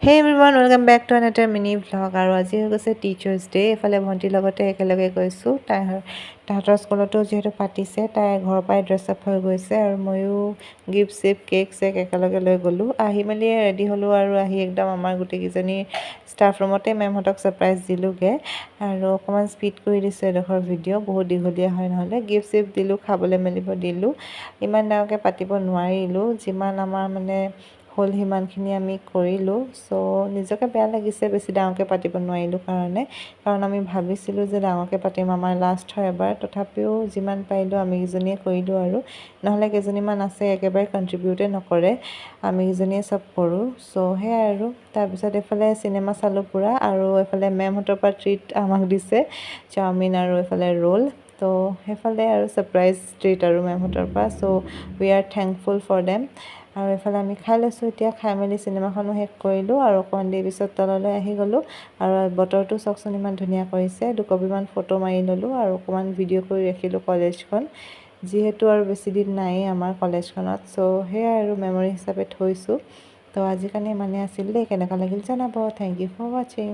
হে everyone welcome back to another mini vlog আৰু আজি হৈ গৈছে টিচাৰ্ছ ডে এফালে ভণ্টিৰ লগতে একেলগে গৈছোঁ তাহাঁতৰ স্কুলতো যিহেতু পাতিছে তাই ঘৰৰ পৰাই ড্ৰেছ আপ হৈ গৈছে আৰু ময়ো গিফ্ট চিফ্ট কেক চেক একেলগে লৈ গ'লোঁ আহি মেলি ৰেডি হ'লোঁ আৰু আহি একদম আমাৰ গোটেইকেইজনী ষ্টাফ ৰুমতে মেমহঁতক ছাৰপ্ৰাইজ দিলোঁগৈ আৰু অকণমান স্পীড কৰি দিছোঁ এডোখৰ ভিডিঅ' বহুত দীঘলীয়া হয় নহ'লে গিফ্ট চিফ্ট দিলোঁ খাবলৈ মেলিব দিলোঁ ইমান ডাঙৰকৈ পাতিব নোৱাৰিলোঁ যিমান আমাৰ মানে হ'ল সিমানখিনি আমি কৰিলোঁ চ' নিজকে বেয়া লাগিছে বেছি ডাঙৰকৈ পাতিব নোৱাৰিলোঁ কাৰণ আমি ভাবিছিলোঁ যে ডাঙৰকৈ পাতিম আমাৰ লাষ্ট হয় এবাৰ তথাপিও যিমান পাৰিলোঁ আমি কেইজনীয়ে কৰিলোঁ আৰু নহ'লে কেইজনীমান আছে একেবাৰে কণ্ট্ৰিবিউটে নকৰে আমি কেইজনীয়ে চব কৰোঁ চ' সেয়াই আৰু তাৰপিছত এইফালে চিনেমা চালোঁ পূৰা আৰু এইফালে মেমহঁতৰ পৰা ট্ৰিট আমাক দিছে চাওমিন আৰু এইফালে ৰোল তো সেইফালে আৰু ছাৰপ্ৰাইজ ট্ৰিট আৰু মেমহঁতৰ পৰা so' we are thankful for them আৰু এইফালে আমি খাই লৈছোঁ এতিয়া খাই মেলি চিনেমাখনো শেষ কৰিলোঁ আৰু অকণমান দেৰি পিছত তললৈ আহি গ'লোঁ আৰু বতৰটো চাওকচোন ইমান ধুনীয়া কৰিছে দুকপিমান ফটো মাৰি ল'লোঁ আৰু অকণমান ভিডিঅ' কৰি ৰাখিলোঁ কলেজখন যিহেতু আৰু বেছি দিন নায়েই আমাৰ কলেজখনত চ' সেয়াই আৰু মেমৰি হিচাপে থৈছোঁ তো আজিৰ কাৰণে ইমানেই আছিল দেই কেনেকুৱা লাগিল জনাব থেংক ইউ ফৰ ৱাচিং